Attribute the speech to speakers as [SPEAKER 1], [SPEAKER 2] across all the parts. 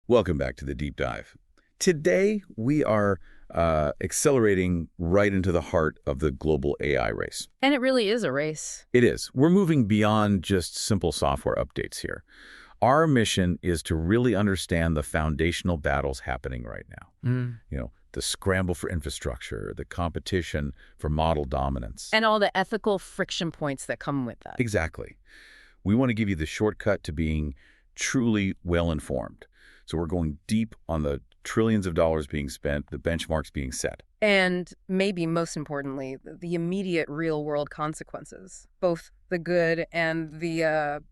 [SPEAKER 1] Welcome back to the Deep Dive. Today, we are accelerating right into the heart of the global AI race.
[SPEAKER 2] And it really is a race.
[SPEAKER 1] It is. We're moving beyond just simple software updates here. Our mission is to really understand the foundational battles happening right now. The scramble for infrastructure, the competition for model dominance.
[SPEAKER 2] And all the ethical friction points that come with that.
[SPEAKER 1] Exactly. We want to give you the shortcut to being truly well-informed. So we're going deep on the trillions of dollars being spent, the benchmarks being set.
[SPEAKER 2] And maybe most importantly, the immediate real-world consequences, both the good and the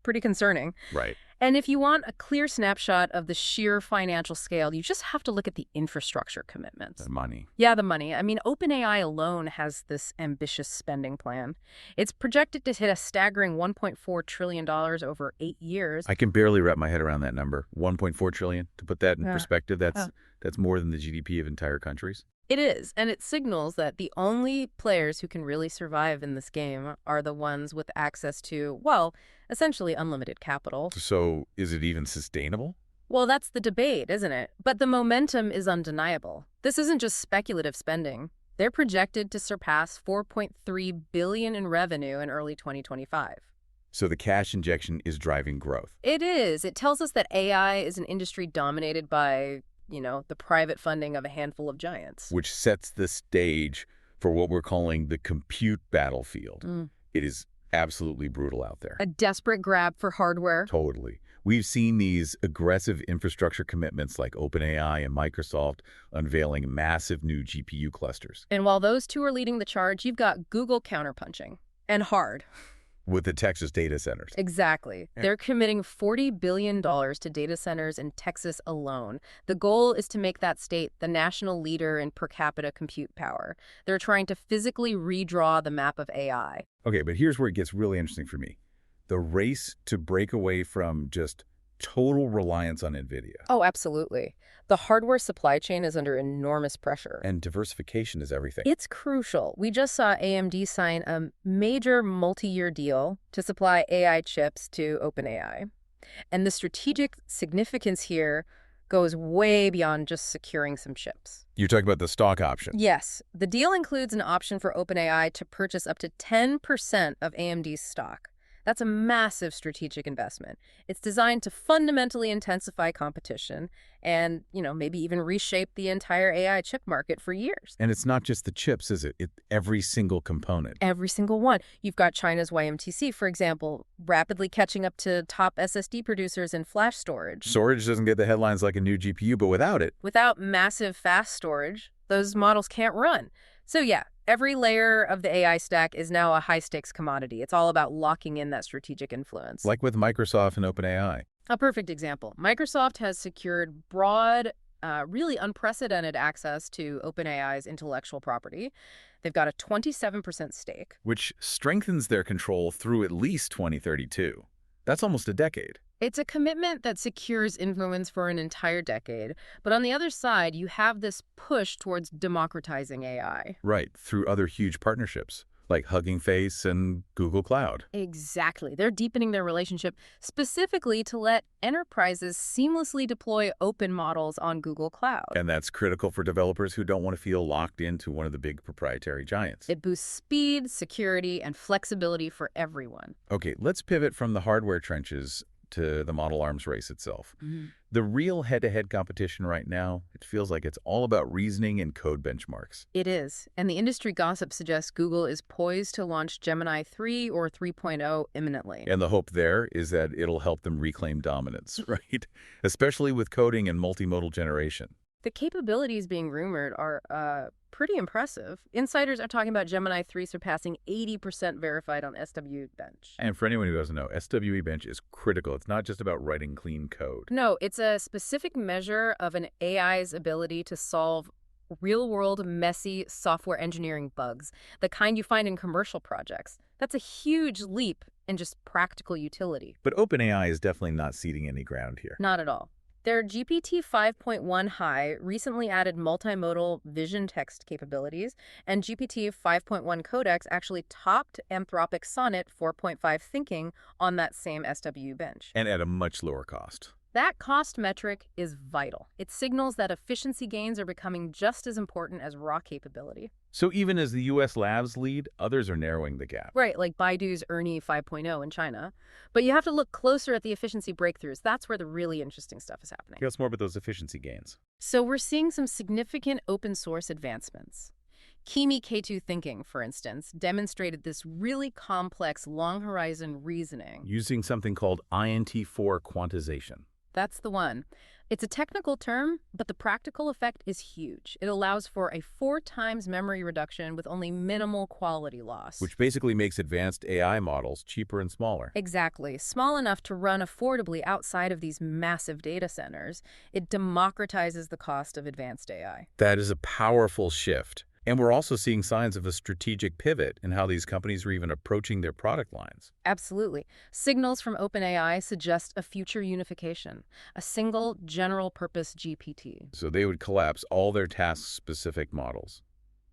[SPEAKER 2] pretty concerning.
[SPEAKER 1] Right.
[SPEAKER 2] And if you want a clear snapshot of the sheer financial scale, you just have to look at the infrastructure commitments.
[SPEAKER 1] The money.
[SPEAKER 2] Yeah, the money. I mean, OpenAI alone has this ambitious spending plan. It's projected to hit a staggering $1.4 trillion over 8 years.
[SPEAKER 1] I can barely wrap my head around that number. 1.4 trillion. To put that in perspective, that's more than the GDP of entire countries.
[SPEAKER 2] It is, and it signals that the only players who can really survive in this game are the ones with access to, well, essentially unlimited capital.
[SPEAKER 1] So is it even sustainable?
[SPEAKER 2] Well, that's the debate, isn't it? But the momentum is undeniable. This isn't just speculative spending. They're projected to surpass $4.3 billion in revenue in early 2025.
[SPEAKER 1] So the cash injection is driving growth.
[SPEAKER 2] It is. It tells us that AI is an industry dominated by the private funding of a handful of giants.
[SPEAKER 1] Which sets the stage for what we're calling the compute battlefield. It is absolutely brutal out there.
[SPEAKER 2] A desperate grab for hardware.
[SPEAKER 1] Totally. We've seen these aggressive infrastructure commitments like OpenAI and Microsoft unveiling massive new GPU clusters.
[SPEAKER 2] And while those two are leading the charge, you've got Google counterpunching. And hard.
[SPEAKER 1] With the Texas data centers.
[SPEAKER 2] Exactly. They're committing $40 billion to data centers in Texas alone. The goal is to make that state the national leader in per capita compute power. They're trying to physically redraw the map of AI.
[SPEAKER 1] Okay, but here's where it gets really interesting for me. The race to break away from just total reliance on NVIDIA.
[SPEAKER 2] Oh, absolutely. The hardware supply chain is under enormous pressure.
[SPEAKER 1] And diversification is everything.
[SPEAKER 2] It's crucial. We just saw AMD sign a major multi-year deal to supply AI chips to OpenAI. And the strategic significance here goes way beyond just securing some chips.
[SPEAKER 1] You're talking about the stock option.
[SPEAKER 2] Yes. The deal includes an option for OpenAI to purchase up to 10% of AMD's stock. That's a massive strategic investment. It's designed to fundamentally intensify competition and, maybe even reshape the entire AI chip market for years.
[SPEAKER 1] And it's not just the chips, is it? Every single component.
[SPEAKER 2] Every single one. You've got China's YMTC, for example, rapidly catching up to top SSD producers in flash storage.
[SPEAKER 1] Storage doesn't get the headlines like a new GPU, but without it.
[SPEAKER 2] Without massive fast storage, those models can't run. So yeah, every layer of the AI stack is now a high-stakes commodity. It's all about locking in that strategic influence.
[SPEAKER 1] Like with Microsoft and OpenAI.
[SPEAKER 2] A perfect example. Microsoft has secured broad, really unprecedented access to OpenAI's intellectual property. They've got a 27% stake.
[SPEAKER 1] Which strengthens their control through at least 2032. That's almost a decade.
[SPEAKER 2] It's a commitment that secures influence for an entire decade. But on the other side, you have this push towards democratizing AI.
[SPEAKER 1] Right, through other huge partnerships, like Hugging Face and Google Cloud.
[SPEAKER 2] Exactly. They're deepening their relationship specifically to let enterprises seamlessly deploy open models on Google Cloud.
[SPEAKER 1] And that's critical for developers who don't want to feel locked into one of the big proprietary giants.
[SPEAKER 2] It boosts speed, security, and flexibility for everyone.
[SPEAKER 1] Okay, let's pivot from the hardware trenches to the model arms race itself. The real head-to-head competition right now, it feels like it's all about reasoning and code benchmarks.
[SPEAKER 2] It is. And the industry gossip suggests Google is poised to launch Gemini 3 or 3.0 imminently.
[SPEAKER 1] And the hope there is that it'll help them reclaim dominance, right? Especially with coding and multimodal generation.
[SPEAKER 2] The capabilities being rumored are pretty impressive. Insiders are talking about Gemini 3 surpassing 80% verified on SWE Bench.
[SPEAKER 1] And for anyone who doesn't know, SWE Bench is critical. It's not just about writing clean code.
[SPEAKER 2] No, it's a specific measure of an AI's ability to solve real-world, messy software engineering bugs, the kind you find in commercial projects. That's a huge leap in just practical utility.
[SPEAKER 1] But OpenAI is definitely not ceding any ground here.
[SPEAKER 2] Not at all. Their GPT 5.1 High recently added multimodal vision text capabilities, and GPT 5.1 Codex actually topped Anthropic Sonnet 4.5 thinking on that same SWE bench.
[SPEAKER 1] And at a much lower cost.
[SPEAKER 2] That cost metric is vital. It signals that efficiency gains are becoming just as important as raw capability.
[SPEAKER 1] So even as the U.S. labs lead, others are narrowing the gap.
[SPEAKER 2] Right, like Baidu's ERNIE 5.0 in China. But you have to look closer at the efficiency breakthroughs. That's where the really interesting stuff is happening.
[SPEAKER 1] Tell us more about those efficiency gains.
[SPEAKER 2] So we're seeing some significant open source advancements. Kimi K2 thinking, for instance, demonstrated this really complex long-horizon reasoning.
[SPEAKER 1] Using something called INT4 quantization.
[SPEAKER 2] That's the one. It's a technical term, but the practical effect is huge. It allows for a 4 times memory reduction with only minimal quality loss.
[SPEAKER 1] Which basically makes advanced AI models cheaper and smaller.
[SPEAKER 2] Exactly. Small enough to run affordably outside of these massive data centers. It democratizes the cost of advanced AI.
[SPEAKER 1] That is a powerful shift. And we're also seeing signs of a strategic pivot in how these companies are even approaching their product lines.
[SPEAKER 2] Absolutely. Signals from OpenAI suggest a future unification, a single general-purpose GPT.
[SPEAKER 1] So they would collapse all their task-specific models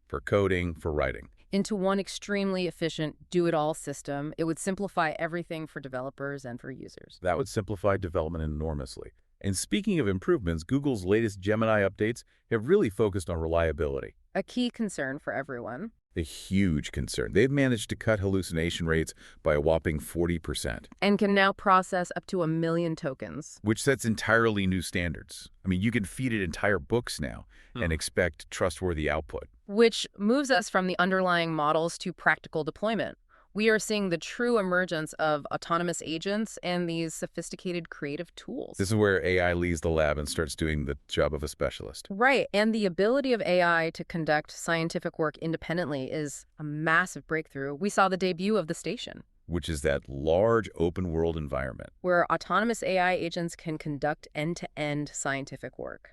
[SPEAKER 1] for coding, for writing.
[SPEAKER 2] Into one extremely efficient do-it-all system. It would simplify everything for developers and for users.
[SPEAKER 1] That would simplify development enormously. And speaking of improvements, Google's latest Gemini updates have really focused on reliability.
[SPEAKER 2] A key concern for everyone.
[SPEAKER 1] A huge concern. They've managed to cut hallucination rates by a whopping 40%.
[SPEAKER 2] And can now process up to 1 million tokens.
[SPEAKER 1] Which sets entirely new standards. I mean, you can feed it entire books now and expect trustworthy output.
[SPEAKER 2] Which moves us from the underlying models to practical deployment. We are seeing the true emergence of autonomous agents and these sophisticated creative tools.
[SPEAKER 1] This is where AI leaves the lab and starts doing the job of a specialist.
[SPEAKER 2] Right, and the ability of AI to conduct scientific work independently is a massive breakthrough. We saw the debut of the station,
[SPEAKER 1] which is that large open-world environment
[SPEAKER 2] where autonomous AI agents can conduct end-to-end scientific work.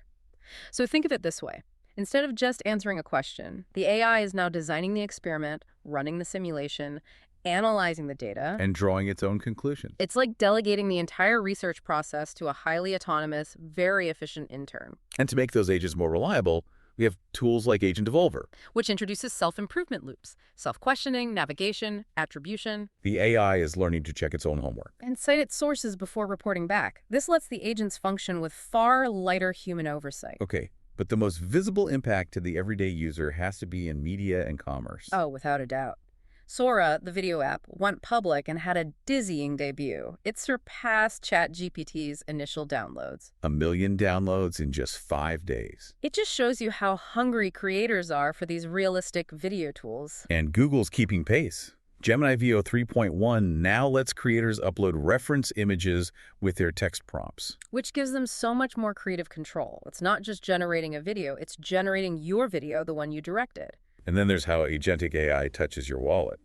[SPEAKER 2] So think of it this way. Instead of just answering a question, the AI is now designing the experiment, running the simulation, analyzing the data,
[SPEAKER 1] and drawing its own conclusions.
[SPEAKER 2] It's like delegating the entire research process to a highly autonomous, very efficient intern.
[SPEAKER 1] And to make those agents more reliable, we have tools like AgentEvolver,
[SPEAKER 2] which introduces self-improvement loops, self-questioning, navigation, attribution.
[SPEAKER 1] The AI is learning to check its own homework.
[SPEAKER 2] And cite its sources before reporting back. This lets the agents function with far lighter human oversight.
[SPEAKER 1] Okay, but the most visible impact to the everyday user has to be in media and commerce.
[SPEAKER 2] Oh, without a doubt. Sora, the video app, went public and had a dizzying debut. It surpassed ChatGPT's initial downloads.
[SPEAKER 1] 1 million downloads in just 5 days.
[SPEAKER 2] It just shows you how hungry creators are for these realistic video tools.
[SPEAKER 1] And Google's keeping pace. Gemini Veo 3.1 now lets creators upload reference images with their text prompts.
[SPEAKER 2] Which gives them so much more creative control. It's not just generating a video, it's generating your video, the one you directed.
[SPEAKER 1] And then there's how agentic AI touches your wallet.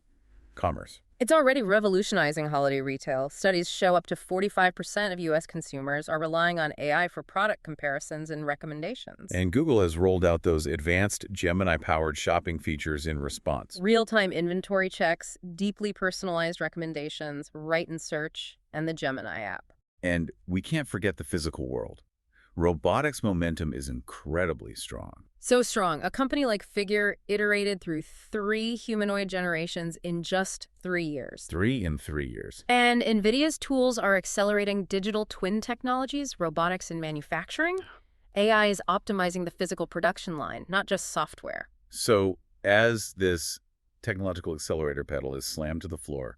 [SPEAKER 1] Commerce.
[SPEAKER 2] It's already revolutionizing holiday retail. Studies show up to 45% of U.S. consumers are relying on AI for product comparisons and recommendations.
[SPEAKER 1] And Google has rolled out those advanced Gemini-powered shopping features in response.
[SPEAKER 2] Real-time inventory checks, deeply personalized recommendations, right in search, and the Gemini app.
[SPEAKER 1] And we can't forget the physical world. Robotics momentum is incredibly strong.
[SPEAKER 2] So strong. A company like Figure iterated through 3 humanoid generations in just 3 years.
[SPEAKER 1] 3 in 3 years.
[SPEAKER 2] And NVIDIA's tools are accelerating digital twin technologies, robotics and manufacturing. AI is optimizing the physical production line, not just software.
[SPEAKER 1] So as this technological accelerator pedal is slammed to the floor,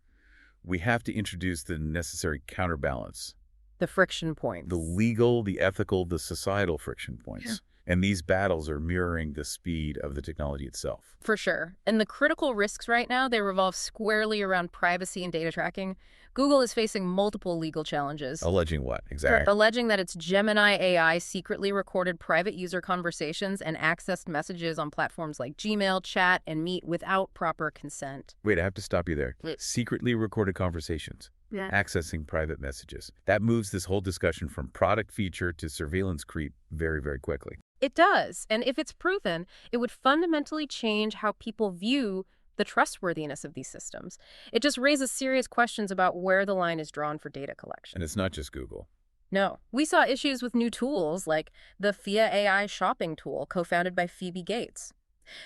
[SPEAKER 1] we have to introduce the necessary counterbalance.
[SPEAKER 2] The friction points.
[SPEAKER 1] The legal, the ethical, the societal friction points. Yeah. And these battles are mirroring the speed of the technology itself.
[SPEAKER 2] For sure. And the critical risks right now, they revolve squarely around privacy and data tracking. Google is facing multiple legal challenges.
[SPEAKER 1] Alleging what, exactly?
[SPEAKER 2] Alleging that its Gemini AI secretly recorded private user conversations and accessed messages on platforms like Gmail, Chat, and Meet without proper consent.
[SPEAKER 1] Wait, I have to stop you there. Secretly recorded conversations. Yeah. Accessing private messages. That moves this whole discussion from product feature to surveillance creep very, very quickly.
[SPEAKER 2] It does. And if it's proven, it would fundamentally change how people view the trustworthiness of these systems. It just raises serious questions about where the line is drawn for data collection.
[SPEAKER 1] And it's not just Google.
[SPEAKER 2] No. We saw issues with new tools like the FIA AI shopping tool co-founded by Phoebe Gates.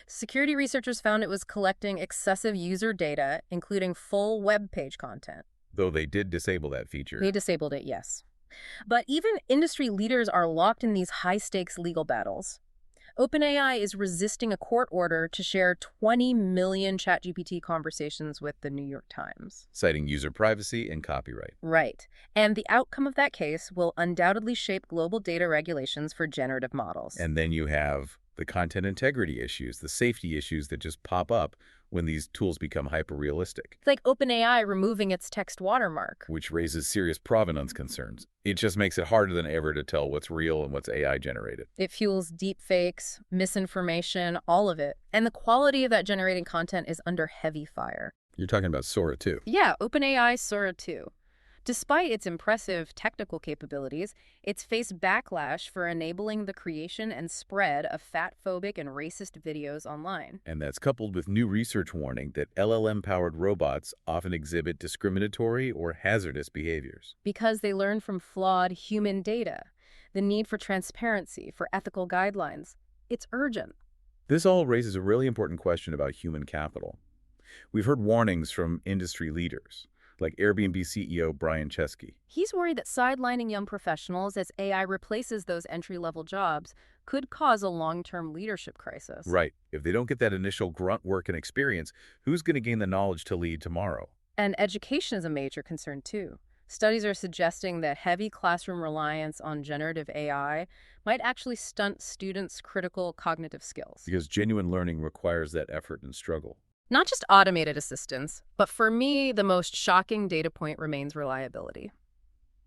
[SPEAKER 2] Security researchers found it was collecting excessive user data, including full web page content.
[SPEAKER 1] Though they did disable that feature.
[SPEAKER 2] They disabled it, yes. But even industry leaders are locked in these high-stakes legal battles. OpenAI is resisting a court order to share 20 million ChatGPT conversations with the New York Times.
[SPEAKER 1] Citing user privacy and copyright.
[SPEAKER 2] Right. And the outcome of that case will undoubtedly shape global data regulations for generative models.
[SPEAKER 1] And then you have the content integrity issues, the safety issues that just pop up when these tools become hyper-realistic.
[SPEAKER 2] It's like OpenAI removing its text watermark.
[SPEAKER 1] Which raises serious provenance concerns. It just makes it harder than ever to tell what's real and what's AI generated.
[SPEAKER 2] It fuels deepfakes, misinformation, all of it. And the quality of that generated content is under heavy fire.
[SPEAKER 1] You're talking about Sora 2.
[SPEAKER 2] Yeah, OpenAI Sora 2. Despite its impressive technical capabilities, it's faced backlash for enabling the creation and spread of fatphobic and racist videos online.
[SPEAKER 1] And that's coupled with new research warning that LLM-powered robots often exhibit discriminatory or hazardous behaviors.
[SPEAKER 2] Because they learn from flawed human data. The need for transparency, for ethical guidelines. It's urgent.
[SPEAKER 1] This all raises a really important question about human capital. We've heard warnings from industry leaders, like Airbnb CEO Brian Chesky.
[SPEAKER 2] He's worried that sidelining young professionals as AI replaces those entry-level jobs could cause a long-term leadership crisis.
[SPEAKER 1] Right. If they don't get that initial grunt work and experience, who's going to gain the knowledge to lead tomorrow?
[SPEAKER 2] And education is a major concern, too. Studies are suggesting that heavy classroom reliance on generative AI might actually stunt students' critical cognitive skills.
[SPEAKER 1] Because genuine learning requires that effort and struggle.
[SPEAKER 2] Not just automated assistance, but for me, the most shocking data point remains reliability.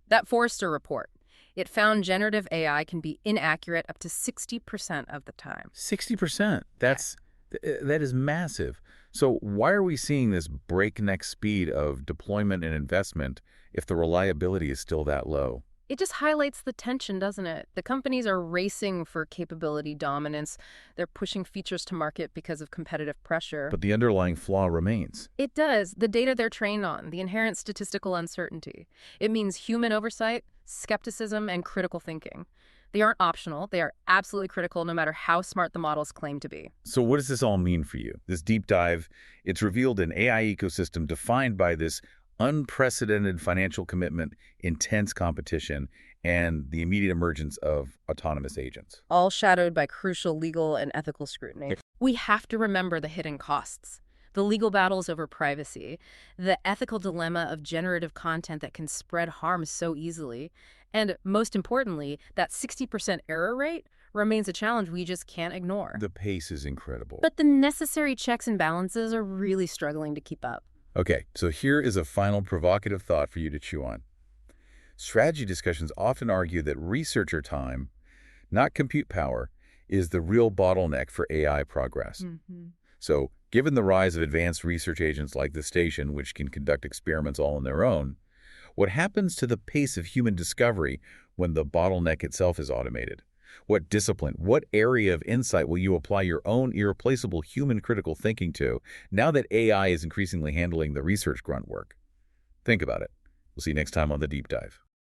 [SPEAKER 2] That Forrester report, it found generative AI can be inaccurate up to 60% of the time.
[SPEAKER 1] 60%? That is massive. So why are we seeing this breakneck speed of deployment and investment if the reliability is still that low?
[SPEAKER 2] It just highlights the tension, doesn't it? The companies are racing for capability dominance. They're pushing features to market because of competitive pressure.
[SPEAKER 1] But the underlying flaw remains.
[SPEAKER 2] It does. The data they're trained on, the inherent statistical uncertainty. It means human oversight, skepticism, and critical thinking. They aren't optional. They are absolutely critical no matter how smart the models claim to be.
[SPEAKER 1] So what does this all mean for you? This deep dive, it's revealed an AI ecosystem defined by this unprecedented financial commitment, intense competition, and the immediate emergence of autonomous agents.
[SPEAKER 2] All shadowed by crucial legal and ethical scrutiny. We have to remember the hidden costs. The legal battles over privacy, the ethical dilemma of generative content that can spread harm so easily, and most importantly, that 60% error rate remains a challenge we just can't ignore.
[SPEAKER 1] The pace is incredible.
[SPEAKER 2] But the necessary checks and balances are really struggling to keep up.
[SPEAKER 1] Okay, so here is a final provocative thought for you to chew on. Strategy discussions often argue that researcher time, not compute power, is the real bottleneck for AI progress. So, given the rise of advanced research agents like the station, which can conduct experiments all on their own, what happens to the pace of human discovery when the bottleneck itself is automated? What discipline, what area of insight will you apply your own irreplaceable human critical thinking to now that AI is increasingly handling the research grunt work? Think about it. We'll see you next time on The Deep Dive.